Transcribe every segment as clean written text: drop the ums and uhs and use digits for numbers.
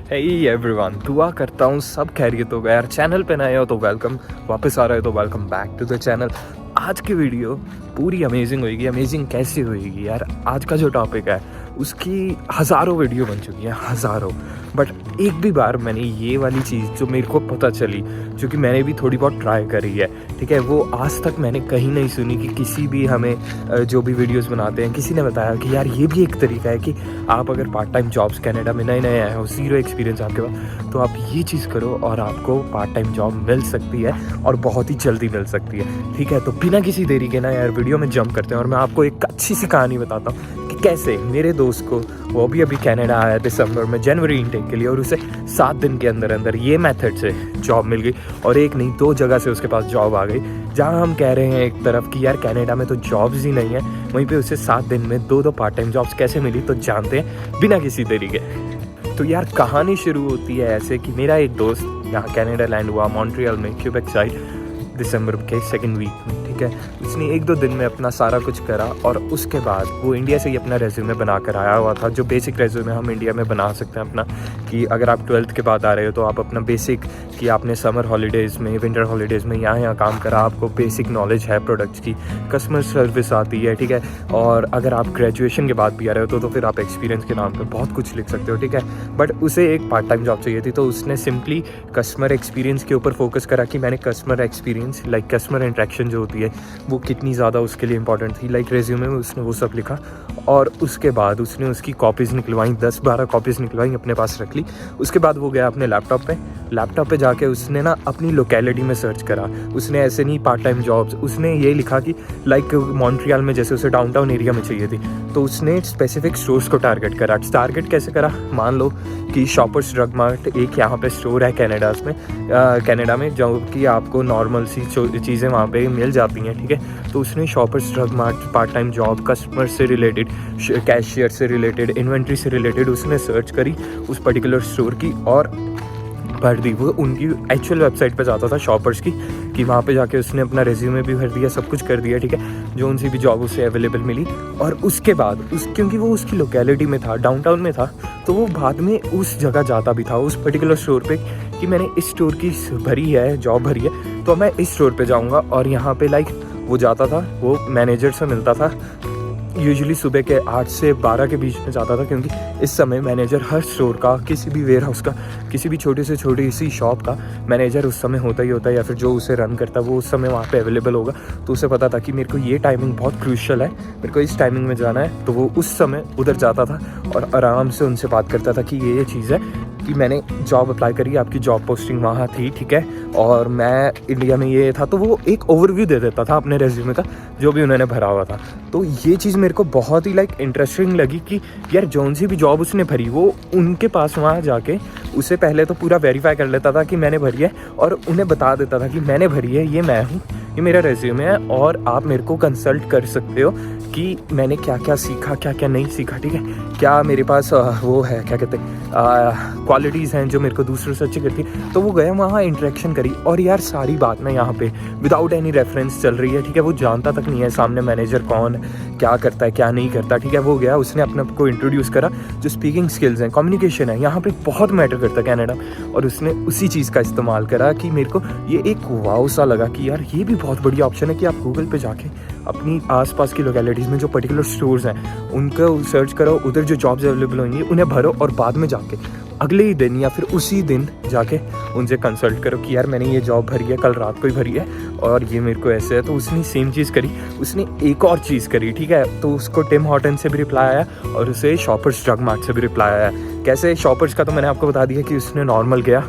Hey everyone, दुआ करता हूँ सब खैरियत होगा यार। चैनल पे नए हो तो वेलकम, वापस आ रहे हो तो welcome back to the channel. आज की वीडियो पूरी अमेजिंग होगी। अमेजिंग कैसे होगी यार? आज का जो टॉपिक है उसकी हज़ारों वीडियो बन चुकी हैं, हज़ारों। बट एक भी बार मैंने ये वाली चीज़ जो मेरे को पता चली, जो कि मैंने भी थोड़ी बहुत ट्राई करी है, ठीक है, वो आज तक मैंने कहीं नहीं सुनी कि किसी भी हमें जो भी वीडियोस बनाते हैं किसी ने बताया कि यार ये भी एक तरीका है कि आप अगर पार्ट टाइम जॉब्स कनाडा में नए नए आए हो, ज़ीरो एक्सपीरियंस आपके पास, तो आप ये चीज़ करो और आपको पार्ट टाइम जॉब मिल सकती है और बहुत ही जल्दी मिल सकती है। ठीक है, तो बिना किसी देरी के ना यार वीडियो में जंप करते हैं और मैं आपको एक अच्छी सी कहानी बताता हूँ कि कैसे मेरे दोस्त को, वो भी अभी कनाडा आया दिसंबर में जनवरी इनटेक के लिए, और उसे 7 दिन के अंदर अंदर ये मेथड से जॉब मिल गई। और एक नहीं 2 जगह से उसके पास जॉब आ गई। जहाँ हम कह रहे हैं एक तरफ कि यार कनाडा में तो जॉब्स ही नहीं है, वहीं पे उसे 7 दिन में 2 पार्ट टाइम जॉब्स कैसे मिली, तो जानते हैं बिना किसी देरी के। तो यार कहानी शुरू होती है ऐसे कि मेरा एक दोस्त यहाँ कनाडा लैंड हुआ मॉन्ट्रियल में, क्यूबेक साइड, दिसंबर के 2nd वीक में। ठीक है, उसने 1-2 दिन में अपना सारा कुछ करा और उसके बाद वो इंडिया से ही अपना रेज्यूमे बना कर आया हुआ था, जो बेसिक रेज्यूमे हम इंडिया में बना सकते हैं अपना, कि अगर आप 12th के बाद आ रहे हो तो आप अपना बेसिक, कि आपने समर हॉलीडेज़ में, विंटर हॉलीडेज़ में यहाँ काम करा, आपको बेसिक नॉलेज है प्रोडक्ट्स की, कस्टमर सर्विस आती है, ठीक है, और अगर आप ग्रेजुएशन के बाद भी आ रहे हो तो फिर आप एक्सपीरियंस के नाम पर बहुत कुछ लिख सकते हो। ठीक है, बट उसे एक पार्ट टाइम जॉब चाहिए थी, तो उसने सिंपली कस्टमर एक्सपीरियंस के ऊपर फोकस करा कि मैंने customer experience, like customer interaction जो होती है वो कितनी ज़्यादा उसके लिए इंपॉर्टेंट थी, लाइक रेज्यूमे में उसने वो सब लिखा। और उसके बाद उसने उसकी कॉपीज़ निकलवाई, 10-12 कॉपीज़ निकलवाई, अपने पास रख ली। उसके बाद वो गया अपने लैपटॉप पे जाके उसने ना अपनी लोकेलिटी में सर्च करा। उसने ऐसे नहीं पार्ट टाइम जॉब्स, उसने ये लिखा कि लाइक मॉन्ट्रियल में जैसे उसे डाउनटाउन एरिया में चाहिए थी, तो उसने स्पेसिफिक स्टोर्स को टारगेट करा। टारगेट कैसे करा? मान लो कि शॉपर्स ड्रग मार्ट एक यहाँ पे स्टोर है कनाडा में, जो कि आपको नॉर्मल सी चीज़ें वहाँ पे मिल जाती हैं। ठीक है, तो उसने shoppers drug mart part time job, customer से रिलेटेड, कैशियर से रिलेटेड, इन्वेंट्री से रिलेटेड उसने सर्च करी उस पर्टिकुलर स्टोर की और भर दी। वो उनकी एक्चुअल वेबसाइट पे जाता था शॉपर्स की, कि वहाँ पे जाके उसने अपना रेज्यूमे भी भर दिया, सब कुछ कर दिया। ठीक है, जो उनसी भी जॉब उसे अवेलेबल मिली। और उसके बाद क्योंकि वो उसकी लोकेलिटी में था, डाउनटाउन में था, तो वो बाद में उस जगह जाता भी था, उस पर्टिकुलर स्टोर पे, कि मैंने इस स्टोर की भरी है, जॉब भरी है, तो मैं इस स्टोर पे जाऊँगा। और यहाँ पे लाइक वो जाता था, वो मैनेजर से मिलता था, यूजुअली सुबह के 8 से 12 के बीच में जाता था, क्योंकि इस समय मैनेजर हर स्टोर का, किसी भी वेयर हाउस का, किसी भी छोटी से छोटी सी शॉप का मैनेजर उस समय होता ही होता है, या फिर जो उसे रन करता है वो उस समय वहाँ पे अवेलेबल होगा। तो उसे पता था कि मेरे को ये टाइमिंग बहुत क्रूशियल है, मेरे को इस टाइमिंग में जाना है, तो वो उस समय उधर जाता था और आराम से उनसे बात करता था कि ये चीज़ है कि मैंने जॉब अप्लाई करी, आपकी जॉब पोस्टिंग वहाँ थी, ठीक है, और मैं इंडिया में ये था। तो वो एक ओवरव्यू दे देता था अपने रेज्यूमे का, जो भी उन्होंने भरा हुआ था। तो ये चीज़ मेरे को बहुत ही लाइक इंटरेस्टिंग लगी कि यार जौन सी भी जॉब उसने भरी, वो उनके पास वहाँ जाके उसे पहले तो पूरा वेरीफाई कर लेता था कि मैंने भरी है, और उन्हें बता देता था कि मैंने भरी है, ये मैं हूँ, ये मेरा रेज्यूमे है, और आप मेरे को कंसल्ट कर सकते हो कि मैंने क्या क्या सीखा, क्या क्या नहीं सीखा। ठीक है, क्या मेरे पास वो है, क्या कहते हैं, क्वालिटीज़ हैं जो मेरे को दूसरों से अच्छी करती है। तो वो गया वहाँ, इंटरेक्शन करी, और यार सारी बात ना यहाँ पे विदाउट एनी रेफरेंस चल रही है। ठीक है, वो जानता तक नहीं है सामने मैनेजर कौन है, क्या करता है, क्या नहीं करता। ठीक है, वो गया, उसने अपने आप को इंट्रोड्यूस करा। जो स्पीकिंग स्किल्स हैं, कम्युनिकेशन है, यहाँ पे बहुत मैटर करता है कनाडा, और उसने उसी चीज़ का इस्तेमाल करा कि मेरे को ये एक वाव सा लगा कि यार ये भी बहुत बढ़िया ऑप्शन है कि आप गूगल पे जाके अपनी आसपास की लोकेलिटीज़ में जो पर्टिकुलर स्टोर्स हैं उनको सर्च करो, उधर जो जॉब्स अवेलेबल होंगी उन्हें भरो, और बाद में जाके अगले ही दिन या फिर उसी दिन जाके उनसे कंसल्ट करो कि यार मैंने ये जॉब भरी है, कल रात को ही भरी है, और ये मेरे को ऐसे है। तो उसने सेम चीज़ करी, उसने एक और चीज़ करी। ठीक है, तो उसको टिम हॉर्टन से भी रिप्लाई आया और उसे शॉपर्स ड्रग मार्ट से भी रिप्लाई आया। कैसे? शॉपर्स का तो मैंने आपको बता दिया कि उसने नॉर्मल गया,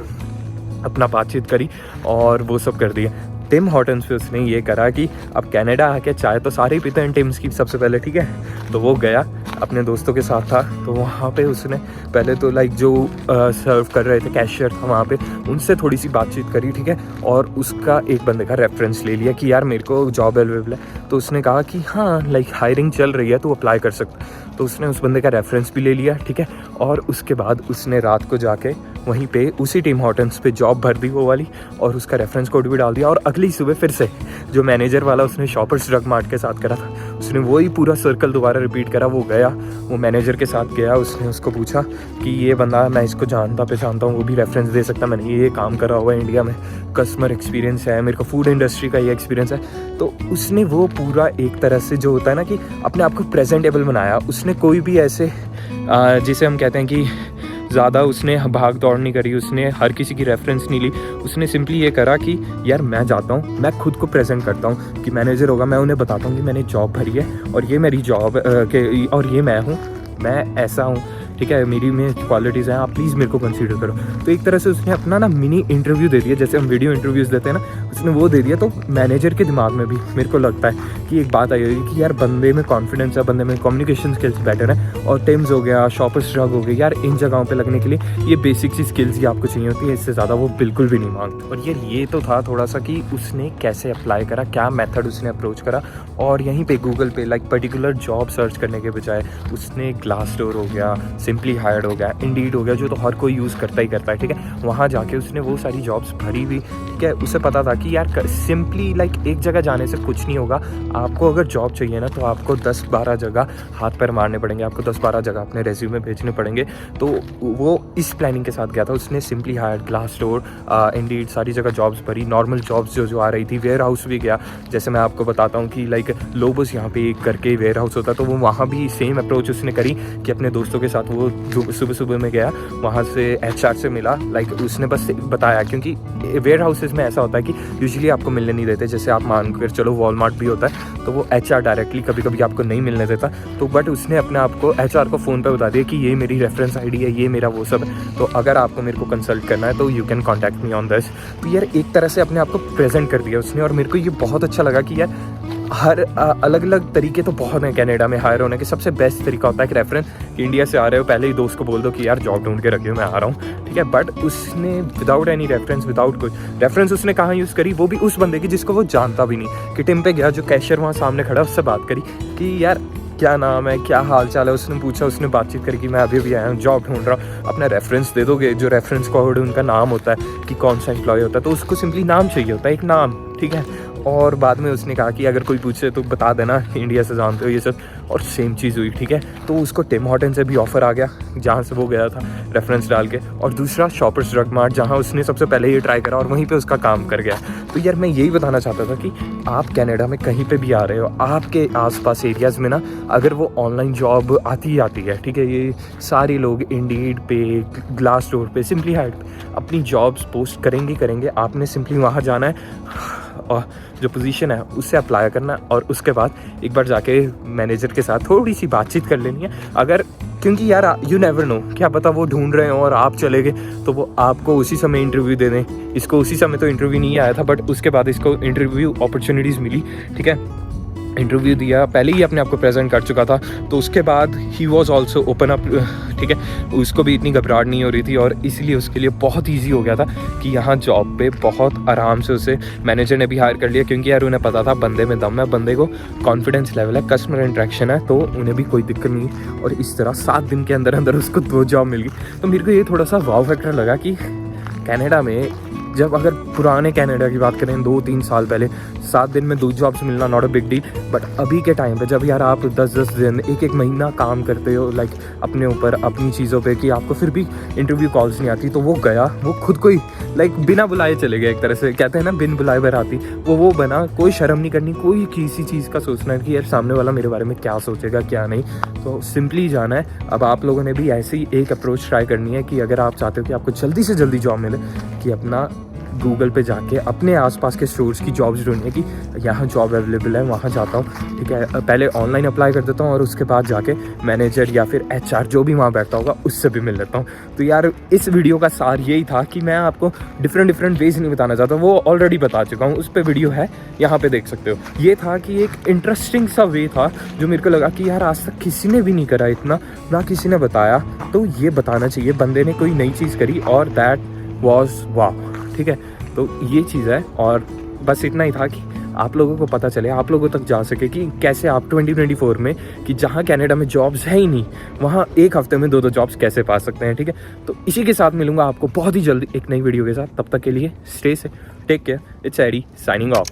अपना बातचीत करी और वो सब कर दिया। टिम हॉर्टन्स पे उसने ये करा कि अब कनाडा आके चाय तो सारे ही पीते हैं टिम्स की सबसे पहले। ठीक है, तो वो गया, अपने दोस्तों के साथ था, तो वहाँ पे उसने पहले तो लाइक जो सर्व कर रहे थे, कैशियर था वहाँ पे, उनसे थोड़ी सी बातचीत करी। ठीक है, और उसका एक बंदे का रेफरेंस ले लिया कि यार मेरे को जॉब अवेलेबल है। तो उसने कहा कि हाँ लाइक हायरिंग चल रही है, तो अप्लाई कर सकता। तो उसने उस बंदे का रेफरेंस भी ले लिया। ठीक है, और उसके बाद उसने रात को जाके वहीं पे उसी टिम हॉर्टन्स पे जॉब भर दी वो वाली, और उसका रेफरेंस कोड भी डाल दिया। और अगली सुबह फिर से जो मैनेजर वाला उसने शॉपर्स ड्रग मार्ट के साथ करा था, उसने वही पूरा सर्कल दोबारा रिपीट करा। वो गया, वो मैनेजर के साथ गया, उसने उसको पूछा कि ये बंदा मैं इसको जानता पहचानता हूँ, वो भी रेफरेंस दे सकता, मैंने ये काम करा हुआ है इंडिया में, कस्टमर एक्सपीरियंस है, मेरे को फूड इंडस्ट्री का ये एक्सपीरियंस है। तो उसने वो पूरा एक तरह से जो होता है ना कि अपने आप को प्रेजेंटेबल बनाया। उसने कोई भी ऐसे जिसे हम कहते हैं कि ज़्यादा उसने भाग दौड़ नहीं करी, उसने हर किसी की रेफरेंस नहीं ली। उसने सिंपली ये करा कि यार मैं जाता हूँ, मैं खुद को प्रेजेंट करता हूँ कि मैनेजर होगा, मैं उन्हें बताता हूँ कि मैंने जॉब भरी है और ये मेरी जॉब के और ये मैं हूँ, मैं ऐसा हूँ, ठीक है, मेरी में क्वालिटीज़ हैं, आप प्लीज़ मेरे को कंसीडर करो। तो एक तरह से उसने अपना ना मिनी इंटरव्यू दे दिया, जैसे हम वीडियो इंटरव्यूज़ देते हैं ना, उसने वो दे दिया। तो मैनेजर के दिमाग में भी मेरे को लगता है कि एक बात आई होगी कि यार बंदे में कॉन्फिडेंस है, बंदे में कम्युनिकेशन स्किल्स बेटर है। और टिम्स हो गया, शॉपर्स ड्रग हो गया, यार इन जगहों पे लगने के लिए ये बेसिक सी स्किल्स ही आपको चाहिए होती है, इससे ज़्यादा वो बिल्कुल भी नहीं मांगते। और यार ये तो था थोड़ा सा कि उसने कैसे अप्लाई करा, क्या मेथड उसने अप्रोच करा। और यहीं पे गूगल पे लाइक पर्टिकुलर जॉब सर्च करने के बजाय उसने ग्लासडोर हो गया, सिंपली हायर्ड हो गया, इंडीड हो गया, जो तो हर कोई यूज़ करता ही करता है, ठीक है, वहाँ जाके उसने वो सारी जॉब्स भरी भी, ठीक है। उसे पता था कि यार सिंपली लाइक एक जगह जाने से कुछ नहीं होगा, आपको अगर जॉब चाहिए ना तो आपको 10-12 जगह हाथ पैर मारने पड़ेंगे, आपको 10-12 जगह अपने रेज्यूमे भेजने पड़ेंगे। तो वो इस प्लानिंग के साथ गया था। उसने सिंपली हायर्ड, ग्लासडोर, इंडीड सारी जगह जॉब्स भरी, नॉर्मल जॉब्स जो आ रही थी। वेयर हाउस भी गया, जैसे मैं आपको बताता हूँ कि लाइक लोबस यहाँ पे एक करके वेयर हाउस होता है, तो वो वहाँ भी सेम अप्रोच उसने करी कि अपने दोस्तों के साथ वो सुबह सुबह में गया, वहाँ से HR से मिला। लाइक उसने बस बताया, क्योंकि वेयर हाउसेज में ऐसा होता है कि यूजुअली आपको मिलने नहीं देते, जैसे आप मान कर चलो वॉलमार्ट भी होता है, तो वो HR डायरेक्टली कभी कभी आपको नहीं मिलने देता। तो बट उसने अपने आप को HR को फ़ोन पे बता दिया कि ये मेरी रेफरेंस ID है, ये मेरा वो सब है, तो अगर आपको मेरे को कंसल्ट करना है तो you can contact me on this. तो यार एक तरह से अपने आप को प्रेजेंट कर दिया उसने। और मेरे को ये बहुत अच्छा लगा कि यार हर अलग अलग तरीके तो बहुत हैं कनाडा में हायर होने के। सबसे बेस्ट तरीका होता है कि रेफरेंस, इंडिया से आ रहे हो पहले ही दोस्त को बोल दो कि यार जॉब ढूंढ के रखियो, मैं आ रहा हूँ, ठीक है। बट उसने विदाउट एनी रेफरेंस, विदाउट कुछ रेफरेंस उसने कहाँ यूज़ करी, वो भी उस बंदे की जिसको वो जानता भी नहीं। कि टिम पे गया, जो कैशियर वहाँ सामने खड़ा, उससे बात करी कि यार क्या नाम है, क्या हाल चाल है। उसने पूछा, उसने बातचीत करी कि मैं अभी आया हूँ, जॉब ढूंढ रहा हूँ, अपना रेफरेंस दे दोगे। जो रेफरेंस कोड उनका नाम होता है कि कौन सा एम्प्लॉय होता है, तो उसको सिंपली नाम चाहिए होता है, एक नाम, ठीक है। और बाद में उसने कहा कि अगर कोई पूछे तो बता देना इंडिया से जानते हो ये सब, और सेम चीज़ हुई, ठीक है। तो उसको टिम हॉर्टन से भी ऑफ़र आ गया, जहाँ से वो गया था रेफरेंस डाल के। और दूसरा शॉपर्स ड्रग मार्ट, जहाँ उसने सबसे पहले ये ट्राई करा और वहीं पे उसका काम कर गया। तो यार मैं यही बताना चाहता था कि आप कनाडा में कहीं पे भी आ रहे हो, आपके आसपास एरियाज़ में ना अगर वो ऑनलाइन जॉब आती ही आती है, ठीक है, ये सारे लोग इंडीड पे, ग्लासडोर पे, सिंपली हायर्ड अपनी जॉब्स पोस्ट करेंगे। आपने सिंपली वहाँ जाना है और जो पोजीशन है उससे अप्लाई करना, और उसके बाद एक बार जाके मैनेजर के साथ थोड़ी सी बातचीत कर लेनी है। अगर क्योंकि यार यू नेवर नो, क्या पता वो ढूंढ रहे हो और आप चले गए तो वो आपको उसी समय इंटरव्यू दे दें। इसको उसी समय तो इंटरव्यू नहीं आया था, बट उसके बाद इसको इंटरव्यू अपॉर्चुनिटीज़ मिली, ठीक है। इंटरव्यू दिया, पहले ही अपने आप को प्रेजेंट कर चुका था, तो उसके बाद he was also open up, ठीक है। उसको भी इतनी घबराहट नहीं हो रही थी, और इसलिए उसके लिए बहुत ईजी हो गया था कि यहाँ जॉब पे बहुत आराम से उसे मैनेजर ने भी हायर कर लिया, क्योंकि यार उन्हें पता था बंदे में दम है, बंदे को कॉन्फिडेंस लेवल है, कस्टमर इंट्रैक्शन है, तो उन्हें भी कोई दिक्कत नहीं। और इस तरह 7 दिन के अंदर अंदर उसको 2 जॉब मिल गई। तो मेरे को ये थोड़ा सा वाव फैक्टर लगा कि कनाडा में, जब अगर पुराने कनाडा की बात करें 2-3 साल पहले, 7 दिन में 2 जॉब्स मिलना not a big deal. But अभी के टाइम पे जब यार आप 10-10 दिन, 1-1 महीना काम करते हो लाइक अपने ऊपर, अपनी चीज़ों पे, कि आपको फिर भी इंटरव्यू कॉल्स नहीं आती, तो वो गया, वो खुद को ही लाइक बिना बुलाए चले गए। एक तरह से कहते हैं ना, बिन बुलाए बराती, वो बना। कोई शर्म नहीं करनी, कोई किसी चीज़ का सोचना है कि यार सामने वाला मेरे बारे में क्या सोचेगा क्या नहीं, तो सिंपली जाना है। अब आप लोगों ने भी ऐसी ही एक अप्रोच ट्राई करनी है कि अगर आप चाहते हो कि आपको जल्दी से जल्दी जॉब मिले, कि अपना गूगल पे जाके अपने आसपास के स्टोर्स की जॉब्स ढूंढनी है कि यहाँ जॉब अवेलेबल है, वहाँ जाता हूँ, ठीक है। पहले ऑनलाइन अप्लाई कर देता हूँ और उसके बाद जाके मैनेजर या फिर HR जो भी वहाँ बैठता होगा उससे भी मिल लेता हूँ। तो यार इस वीडियो का सार यही था कि मैं आपको डिफरेंट वेज नहीं बताना चाहता, वो ऑलरेडी बता चुका हूँ, उस पर वीडियो है, यहाँ पे देख सकते हो। ये था कि एक इंटरेस्टिंग सा वे था जो मेरे को लगा कि यार आज तक किसी ने भी नहीं करा इतना, ना किसी ने बताया, तो ये बताना चाहिए। बंदे ने कोई नई चीज़ करी और दैट वॉज वाह, ठीक है। तो ये चीज़ है, और बस इतना ही था कि आप लोगों को पता चले, आप लोगों तक जा सके कि कैसे आप 2024 में, कि जहाँ कनाडा में जॉब्स है ही नहीं, वहाँ एक हफ्ते में 2-2 जॉब्स कैसे पा सकते हैं, ठीक है। तो इसी के साथ मिलूंगा आपको बहुत ही जल्दी एक नई वीडियो के साथ। तब तक के लिए stay safe, take care, it's AD signing of.